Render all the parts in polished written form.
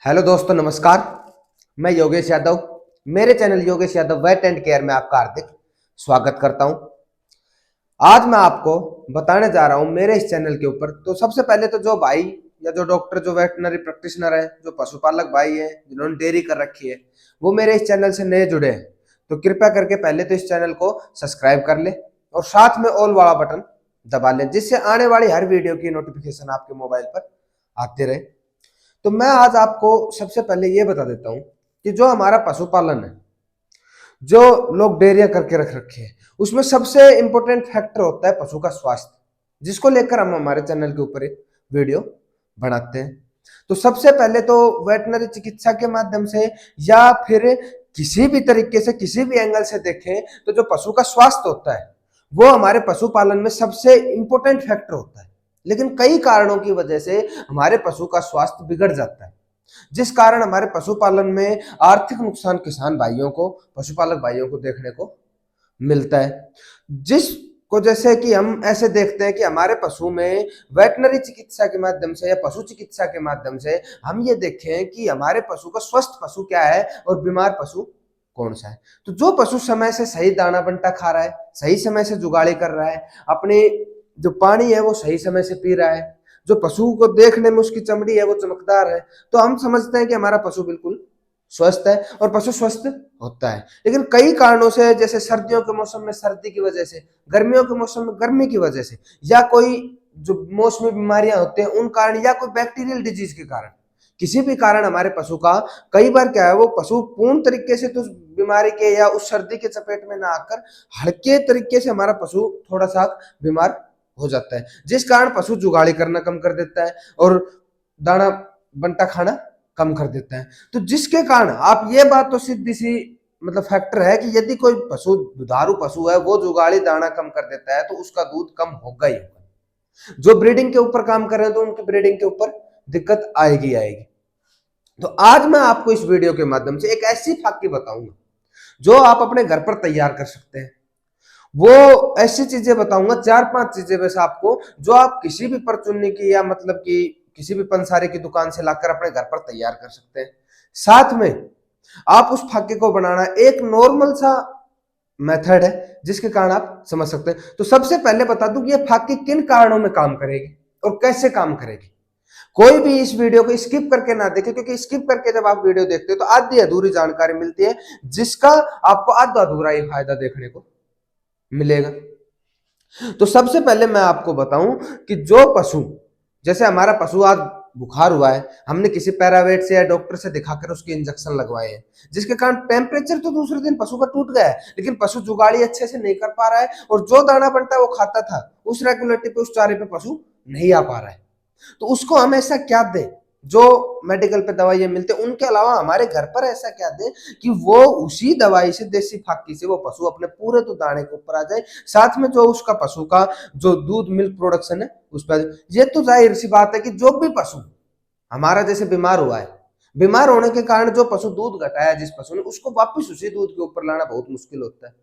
Hello दोस्तों, नमस्कार। मैं योगेश यादव, मेरे channel Yogesh Yadav weight and care में आपका हार्दिक स्वागत करता हूं। आज मैं आपको बताने जा रहा हूं मेरे इस चैनल के ऊपर। तो सबसे पहले तो जो भाई या जो डॉक्टर, जो वेटनरी प्रैक्टिशनर है, जो पशुपालक भाई है, जिन्होंने डेयरी कर रखी है, वो मेरे इस चैनल से नए जुड़े हैं तो कृपया करके पहले तो इस चैनल को सब्सक्राइब कर ले और साथ में ऑल वाला बटन दबा लें, जिससे आने वाली हर वीडियो की नोटिफिकेशन आपके मोबाइल पर आते रहे। तो मैं आज आपको सबसे पहले ये बता देता हूं कि जो हमारा पशुपालन है, जो लोग डेयरिया करके रख रखे हैं, उसमें सबसे इंपॉर्टेंट फैक्टर होता है पशु का स्वास्थ्य, जिसको लेकर हम हमारे चैनल के ऊपर एक वीडियो बनाते हैं। तो सबसे पहले तो वेटनरी चिकित्सा के माध्यम से या फिर किसी भी तरीके से, किसी भी एंगल से देखें तो जो पशु का स्वास्थ्य होता है वो हमारे पशुपालन में सबसे इंपॉर्टेंट फैक्टर होता है। लेकिन कई कारणों की वजह से हमारे पशु का स्वास्थ्य बिगड़ जाता है, जिस कारण हमारे पशुपालन में आर्थिक नुकसान किसान भाइयों को, पशुपालक भाइयों को देखने को मिलता है। जिसको जैसे कि हम ऐसे देखते हैं कि हमारे पशु में वेटनरी चिकित्सा के माध्यम से या पशु चिकित्सा के माध्यम से हम ये देखें कि हमारे पशु का स्वस्थ पशु क्या है और बीमार पशु कौन सा है। तो जो पशु समय से सही दाना बंटा खा रहा है, सही समय से जुगाड़ी कर रहा है, अपने जो पानी है वो सही समय से पी रहा है, जो पशु को देखने में उसकी चमड़ी है वो चमकदार है, तो हम समझते हैं कि हमारा पशु बिल्कुल स्वस्थ है और पशु स्वस्थ होता है। लेकिन कई कारणों से, जैसे सर्दियों के मौसम में सर्दी की वजह से, गर्मियों के मौसम में गर्मी की वजह से, या कोई जो मौसमी बीमारियां होते हैं उन कारण, या कोई बैक्टीरियल डिजीज के कारण, किसी भी कारण हमारे पशु का कई बार क्या है, वो पशु पूर्ण तरीके से तो उस बीमारी के या उस सर्दी के चपेट में ना आकर हल्के तरीके से हमारा पशु थोड़ा सा बीमार हो जाता है, जिस कारण पशु जुगाड़ी करना कम कर देता है और दाना बंटा खाना कम कर देता है। तो जिसके कारण आप ये बात तो सीधी सी मतलब फैक्टर है कि यदि कोई पशु दुधारू पशु है, वो जुगाड़ी दाना कम कर देता है तो उसका दूध कम होगा ही होगा। जो ब्रीडिंग के ऊपर काम कर रहे हैं तो उनकी ब्रीडिंग के ऊपर दिक्कत आएगी आएगी। तो आज मैं आपको इस वीडियो के माध्यम से एक ऐसी फाकी बताऊंगा जो आप अपने घर पर तैयार कर सकते हैं। वो ऐसी चीजें बताऊंगा, 4-5 चीजें बस आपको, जो आप किसी भी परचूनी की या मतलब कि किसी भी पंसारे की दुकान से लाकर अपने घर पर तैयार कर सकते हैं। साथ में आप उस फाके को बनाना एक नॉर्मल सा मेथड है जिसके कारण आप समझ सकते हैं। तो सबसे पहले बता दूं कि ये फाकी किन कारणों में काम करेगी और कैसे काम करेगी। कोई भी इस वीडियो को स्किप करके ना देखे, क्योंकि स्किप करके जब आप वीडियो देखते हो तो आधी अधूरी जानकारी मिलती है, जिसका आपको आधा अधूरा ही फायदा देखने को मिलेगा। तो सबसे पहले मैं आपको बताऊं कि जो पशु, जैसे हमारा पशु आज बुखार हुआ है, हमने किसी पैरावेट से या डॉक्टर से दिखाकर उसके इंजेक्शन लगवाए हैं, जिसके कारण टेम्परेचर तो दूसरे दिन पशु का टूट गया है, लेकिन पशु जुगाड़ी अच्छे से नहीं कर पा रहा है और जो दाना बनता है वो खाता था उस रेगुलेटरी पे, उस चारे पे पशु नहीं आ पा रहा है। तो उसको हम ऐसा क्या दें, जो मेडिकल पे दवाइयां मिलते हैं उनके अलावा हमारे घर पर ऐसा क्या दें कि वो उसी दवाई से, देसी फाकी से, वो पशु अपने पूरे तो दाने के ऊपर आ जाए, साथ में जो उसका पशु का जो दूध मिल्क प्रोडक्शन है उस पर। ये तो जाहिर सी बात है कि जो भी पशु हमारा जैसे बीमार हुआ है, बीमार होने के कारण जो पशु दूध घटाया जिस पशु ने, उसको वापस उसी दूध के ऊपर लाना बहुत मुश्किल होता है,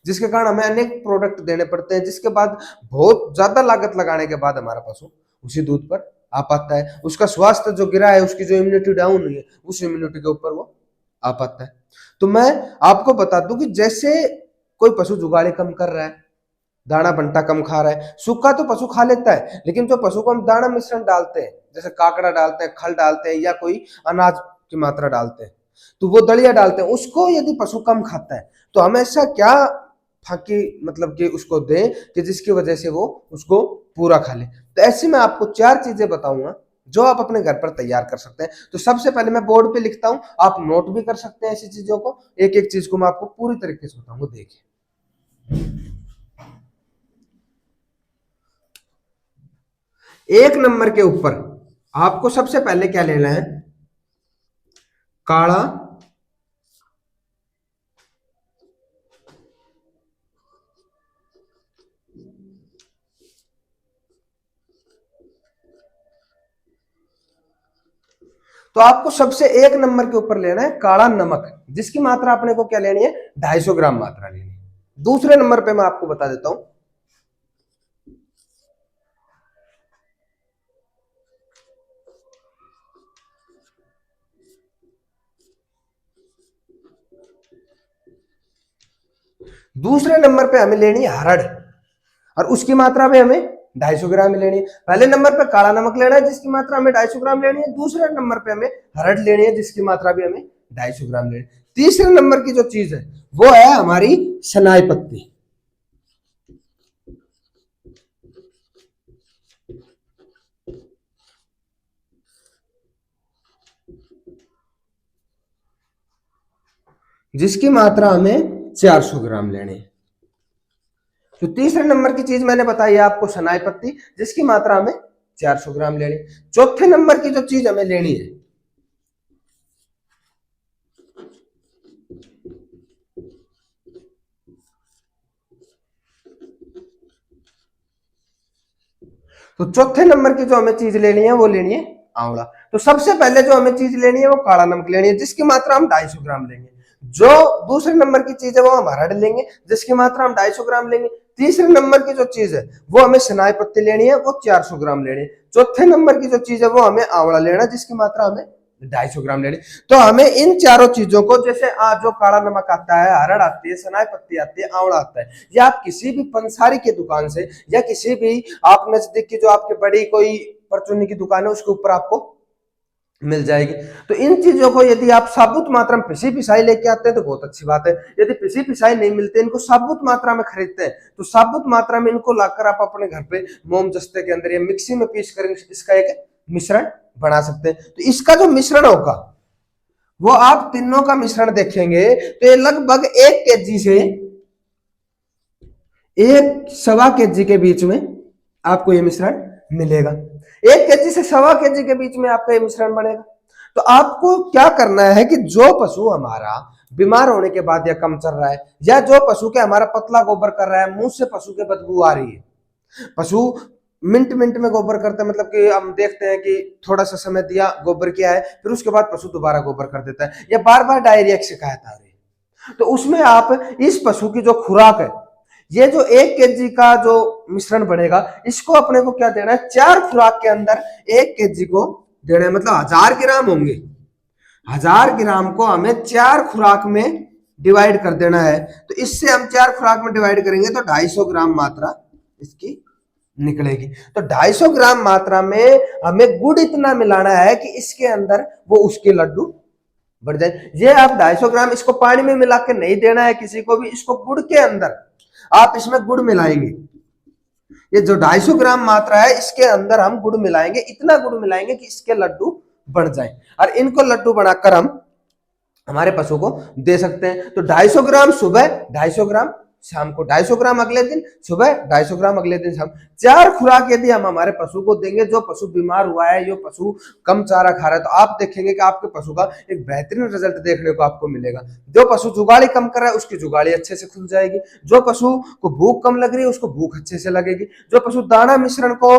जिसके कारण हमें अनेक प्रोडक्ट देने पड़ते हैं, जिसके बाद बहुत ज्यादा लागत लगाने के बाद हमारा पशु उसी दूध पर आ पाता है। उसका स्वास्थ्य जो गिरा है, उसकी जो इम्यूनिटी डाउन हुई है, उस इम्यूनिटी के ऊपर वो आ पाता है। तो मैं आपको बता दूं कि जैसे कोई पशु जुगाड़ी कम कर रहा है, दाना बंटा कम खा रहा है, सूखा तो पशु खा लेता है, लेकिन जो पशु को हम दाना मिश्रण डालते हैं, जैसे काकड़ा डालते हैं, खल डालते हैं, या कोई अनाज की मात्रा डालते हैं, तो वो दलिया डालते हैं, उसको यदि पशु कम खाता है तो हम ऐसा क्या फाकी मतलब कि उसको दें कि जिसकी वजह से वो उसको पूरा खा ले। तो ऐसे में आपको 4 चीजें बताऊंगा जो आप अपने घर पर तैयार कर सकते हैं। तो सबसे पहले मैं बोर्ड पे लिखता हूं, आप नोट भी कर सकते हैं ऐसी चीजों को, एक एक चीज को मैं आपको पूरी तरीके से बताऊंगा। देखिए, एक नंबर के ऊपर आपको सबसे पहले क्या लेना है, काढ़ा तो आपको सबसे एक नंबर के ऊपर लेना है काला नमक, जिसकी मात्रा अपने को क्या लेनी है, 250 ग्राम मात्रा लेनी है। दूसरे नंबर पे मैं आपको बता देता हूं, दूसरे नंबर पे हमें लेनी है हरड़, और उसकी मात्रा में हमें 250 ग्राम लेनी है। पहले नंबर पे काला नमक लेना है जिसकी मात्रा हमें 250 ग्राम लेनी है। दूसरे नंबर पे हमें हरड़ लेनी है जिसकी मात्रा भी हमें 250 ग्राम लेनी है। तीसरे नंबर की जो चीज है वो है हमारी शनाई पत्ती। जिसकी मात्रा हमें 400 ग्राम लेनी है। तो तीसरे नंबर की चीज मैंने बताई है आपको शनाई पत्ती, जिसकी मात्रा हमें 400 ग्राम लेनी। चौथे नंबर की जो चीज हमें लेनी है तो चौथे नंबर की जो हमें चीज लेनी है वो लेनी है आंवला। तो सबसे पहले जो हमें चीज लेनी है वो काला नमक लेनी है जिसकी मात्रा हम 250 ग्राम लेंगे। जो दूसरे नंबर की चीज है वो हम हरड़ लेंगे जिसकी मात्रा हम 250 ग्राम लेंगे। तीसरे नंबर की जो चीज है वो हमें शनाई पत्ती लेनी है, वो 400 ग्राम लेनी है। चौथे नंबर की जो चीज है वो हमें आंवला लेना जिसकी मात्रा हमें 250 ग्राम लेनी। तो हमें इन चारों चीजों को, जैसे जो काला नमक आता है, हरड़ आती है, शनाई पत्ती आती है, आंवला आता है, ये आप किसी भी पंसारी की दुकान से या किसी भी आप नजदीक की जो आपके बड़ी कोई परचूनी की दुकान है उसके ऊपर आपको मिल जाएगी। तो इन चीजों को यदि आप साबुत मात्रा में पिसी पिसाई लेके आते हैं तो बहुत अच्छी बात है। यदि पिसी पिसाई नहीं मिलते, इनको साबुत मात्रा में खरीदते हैं, तो साबुत मात्रा में इनको लाकर आप अपने घर पे मोम जस्ते के अंदर या मिक्सी में पीस कर इसका एक मिश्रण बना सकते हैं। तो इसका जो मिश्रण होगा वो आप तीनों का मिश्रण देखेंगे तो ये लगभग 1 kg से 1 सवा kg के बीच में आपको ये मिश्रण मिलेगा। 1 kg से 1 सवा kg के बीच में आपका ये मिश्रण बनेगा। तो आपको क्या करना है कि जो पशु हमारा बीमार होने के बाद या कम चल रहा है, या जो पशु के हमारा पतला गोबर कर रहा है, मुंह से पशु के बदबू आ रही है, पशु मिनट मिनट में गोबर करते हैं, मतलब कि हम देखते हैं कि थोड़ा सा समय दिया, गोबर किया है, फिर उसके बाद पशु दोबारा गोबर कर देता है, या बार बार डायरिया की शिकायत आ रही है, तो उसमें आप इस पशु की जो खुराक है, ये जो 1 kg का जो मिश्रण बनेगा, इसको अपने को क्या देना है, 4 खुराक के अंदर 1 kg को देना है। मतलब 1000 ग्राम होंगे, 1000 ग्राम को हमें 4 खुराक में डिवाइड कर देना है। तो इससे हम 4 खुराक में डिवाइड करेंगे तो 250 ग्राम मात्रा इसकी निकलेगी। तो 250 ग्राम मात्रा में हमें गुड़ इतना मिलाना है कि इसके अंदर वो उसके लड्डू बढ़ जाए। ये आप 250 ग्राम इसको पानी में मिला के नहीं देना है किसी को भी, इसको गुड़ के अंदर आप इसमें गुड़ मिलाएंगे। ये जो 250 ग्राम मात्रा है इसके अंदर हम गुड़ मिलाएंगे, इतना गुड़ मिलाएंगे कि इसके लड्डू बन जाए, और इनको लड्डू बनाकर हम हमारे पशु को दे सकते हैं। तो 250 ग्राम सुबह, 250 ग्राम शाम को, 250 ग्राम अगले दिन सुबह, 250 ग्राम अगले दिन शाम। 4 खुराक यदि हम हमारे पशु को देंगे, जो पशु बीमार हुआ है, जो पशु कम चारा खा रहा है, तो आप देखेंगे कि आपके पशु का एक बेहतरीन रिजल्ट देखने को आपको मिलेगा। जो पशु जुगाली कम कर रहा है उसकी जुगाली अच्छे से खुल जाएगी, जो पशु को भूख कम लग रही है उसको भूख अच्छे से लगेगी, जो पशु दाना मिश्रण को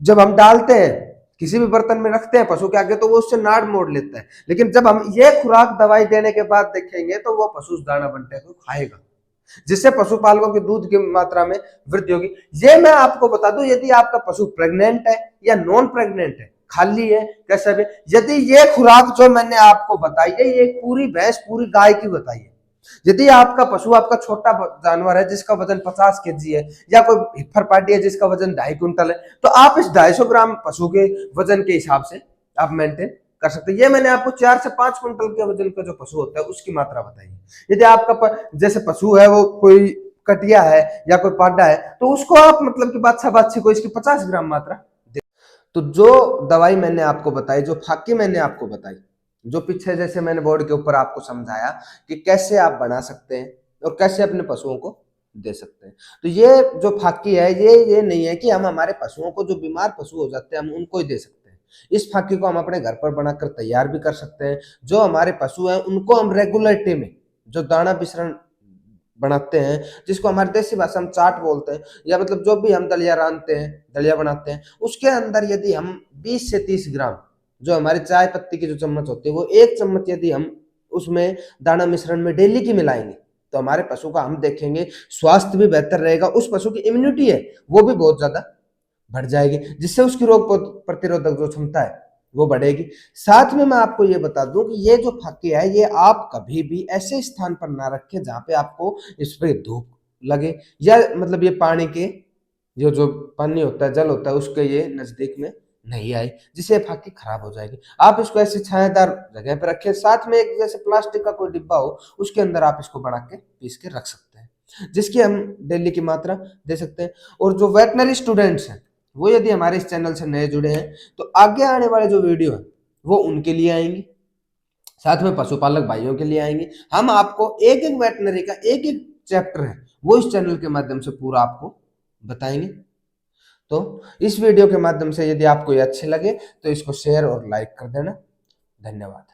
जब हम डालते हैं किसी भी बर्तन में रखते हैं पशु के आगे तो वो उससे नाड़ मोड़ लेता है, लेकिन जब हम ये खुराक दवाई देने के बाद देखेंगे तो वो पशु उस दाना बंटे को खाएगा, जिससे पशुपालकों के दूध की मात्रा में वृद्धि होगी। ये मैं आपको बता दूं, यदि आपका पशु प्रेग्नेंट है या नॉन प्रेग्नेंट है, खाली है, कैसा भी, यदि ये खुराक जो मैंने आपको बताई है, ये पूरी भैंस पूरी गाय की बताई है। यदि आपका पशु, आपका छोटा जानवर है जिसका वजन 50 kg है, या कोई हिफर पार्टी है जिसका वजन 2.5 क्विंटल है, तो आप इस 250 ग्राम पशु के वजन के हिसाब से आप मेंटेन कर सकते हैं। ये मैंने आपको 4 से 5 क्विंटल के वजन का जो पशु होता है उसकी मात्रा बताई। यदि आपका जैसे पशु है वो कोई कटिया है या कोई पाडा है, तो उसको आप मतलब कि बादशाह बादशाह को इसकी 50 ग्राम मात्रा दे। तो जो दवाई मैंने आपको बताई, जो फाकी मैंने आपको बताई, जो पीछे जैसे मैंने बोर्ड के ऊपर आपको समझाया कि कैसे आप बना सकते हैं और कैसे अपने पशुओं को दे सकते हैं, तो ये जो फाकी है, ये नहीं है कि हम हमारे पशुओं को, जो बीमार पशु हो जाते हैं, हम उनको ही दे सकते हैं। इस फाकी को हम अपने घर पर बनाकर तैयार भी कर सकते हैं। जो हमारे पशु हैं उनको हम रेगुलरिटी में जो दाना मिश्रण बनाते हैं, जिसको हमारी देसी भाषा में चाट बोलते हैं, या मतलब जो भी हम दलिया रांधते हैं, दलिया बनाते हैं, उसके अंदर यदि हम 20 से 30 ग्राम जो हमारी चाय पत्ती की जो चम्मच होती है, वो 1 चम्मच यदि हम उसमें दाना मिश्रण में डेली की मिलाएंगे, तो हमारे पशु का हम देखेंगे स्वास्थ्य भी बेहतर रहेगा, उस पशु की इम्यूनिटी है वो भी बहुत ज्यादा बढ़ जाएगी, जिससे उसकी रोग प्रतिरोधक जो क्षमता है वो बढ़ेगी। साथ में मैं आपको ये बता दूं कि ये जो फकिया है ये आप कभी भी ऐसे स्थान पर ना रखें जहां पे आपको इस पे धूप लगे, या मतलब ये पानी के जो पानी होता है, जल होता है, उसके ये नजदीक में नहीं आए, जिससे ये फाकी खराब हो जाएगी। आप इसको ऐसी छायादार जगह पे रखें। साथ में एक जैसे प्लास्टिक का कोई डिब्बा हो, उसके अंदर आप इसको बना के पीस के रख सकते हैं, जिसकी हम डेली की मात्रा दे सकते हैं। और जो वेटनरी स्टूडेंट्स हैं वो यदि हमारे इस चैनल से नए जुड़े हैं तो आगे आने वाले जो वीडियो है वो उनके लिए आएंगी, साथ में पशुपालक भाइयों के लिए आएंगे। हम आपको एक एक वेटनरी का एक एक चैप्टर है वो इस चैनल के माध्यम से पूरा आपको बताएंगे। तो इस वीडियो के माध्यम से यदि आपको ये अच्छे लगे तो इसको शेयर और लाइक कर देना। धन्यवाद।